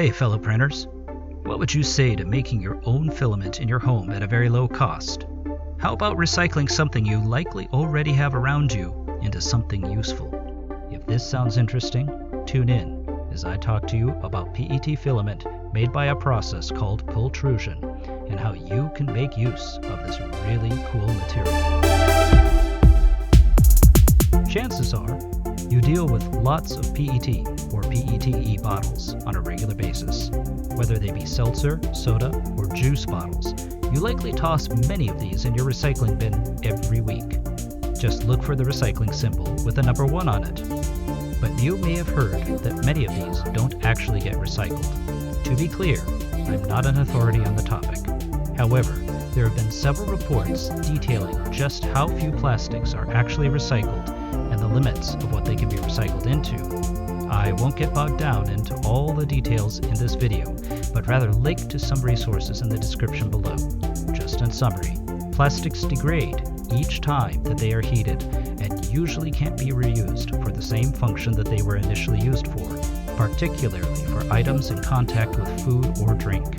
Hey, fellow printers. What would you say to making your own filament in your home at a very low cost? How about recycling something you likely already have around you into something useful? If this sounds interesting, tune in as I talk to you about PET filament made by a process called pultrusion and how you can make use of this really cool material. Chances are you deal with lots of PET or PETE bottles on a regular basis. Whether they be seltzer, soda, or juice bottles, you likely toss many of these in your recycling bin every week. Just look for the recycling symbol with a number 1 on it. But you may have heard that many of these don't actually get recycled. To be clear, I'm not an authority on the topic. However, there have been several reports detailing just how few plastics are actually recycled and the limits of what they can be recycled into. I won't get bogged down into all the details in this video, but rather link to some resources in the description below. Just in summary, plastics degrade each time that they are heated and usually can't be reused for the same function that they were initially used for, particularly for items in contact with food or drink.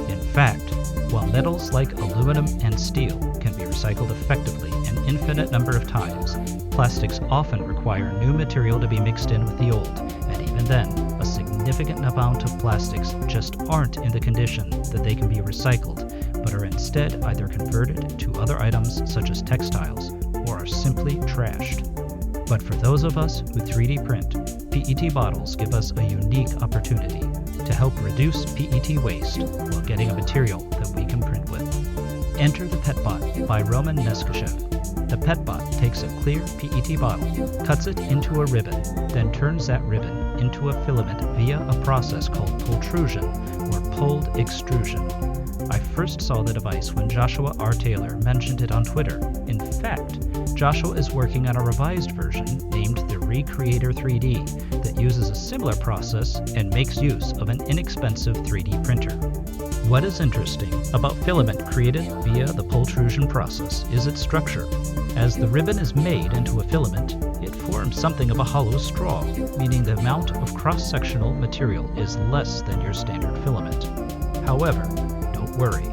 In fact, while metals like aluminum and steel can be recycled effectively an infinite number of times, plastics often require new material to be mixed in with the old, and even then, a significant amount of plastics just aren't in the condition that they can be recycled, but are instead either converted to other items such as textiles, or are simply trashed. But for those of us who 3D print, PET bottles give us a unique opportunity to help reduce PET waste while getting a material that we can print with. Enter the PetBot by Roman Neskashev. The PetBot takes a clear PET bottle, cuts it into a ribbon, then turns that ribbon into a filament via a process called pultrusion or pulled extrusion. I first saw the device when Joshua R. Taylor mentioned it on Twitter. In fact, Joshua is working on a revised version named the Recreator 3D that uses a similar process and makes use of an inexpensive 3D printer. What is interesting about filament created via the pultrusion process is its structure. As the ribbon is made into a filament, it forms something of a hollow straw, meaning the amount of cross-sectional material is less than your standard filament. However, don't worry.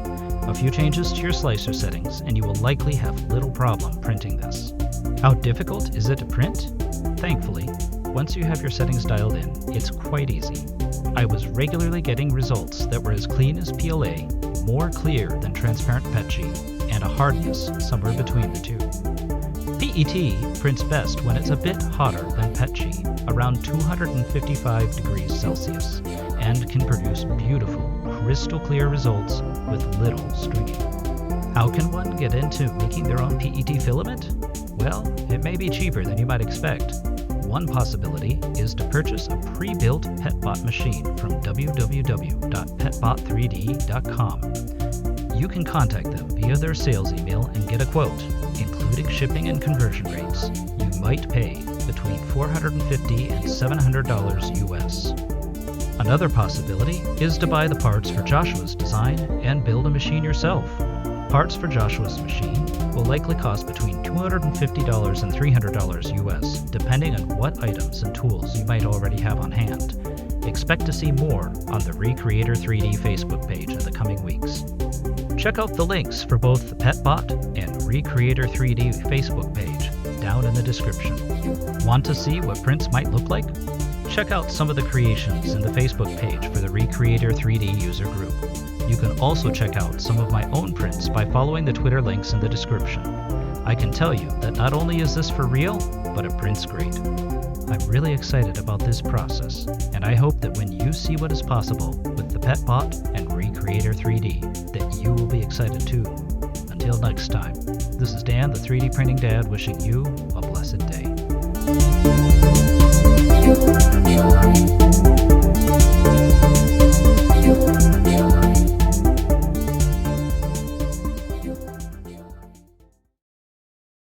A few changes to your slicer settings and you will likely have little problem printing this. How difficult is it to print? Thankfully, once you have your settings dialed in, it's quite easy. I was regularly getting results that were as clean as PLA, more clear than transparent PET sheet, and a hardness somewhere between the two. PET prints best when it's a bit hotter than PET sheet, around 255 degrees Celsius, and can produce beautiful, crystal clear results with little streaking. How can one get into making their own PET filament? Well, it may be cheaper than you might expect. One possibility is to purchase a pre-built PetBot machine from www.petbot3d.com. You can contact them via their sales email and get a quote, including shipping and conversion rates. You might pay between $450 and $700 US. Another possibility is to buy the parts for Joshua's design and build a machine yourself. Parts for Joshua's machine will likely cost between $250 and $300 US, depending on what items and tools you might already have on hand. Expect to see more on the Recreator 3D Facebook page in the coming weeks. Check out the links for both the PetBot and Recreator 3D Facebook page down in the description. Want to see what prints might look like? Check out some of the creations in the Facebook page for the Recreator 3D user group. You can also check out some of my own prints by following the Twitter links in the description. I can tell you that not only is this for real, but it prints great. I'm really excited about this process, and I hope that when you see what is possible with the PetBot and Recreator 3D, that you will be excited too. Until next time, this is Dan, the 3D Printing Dad, wishing you a blessed day.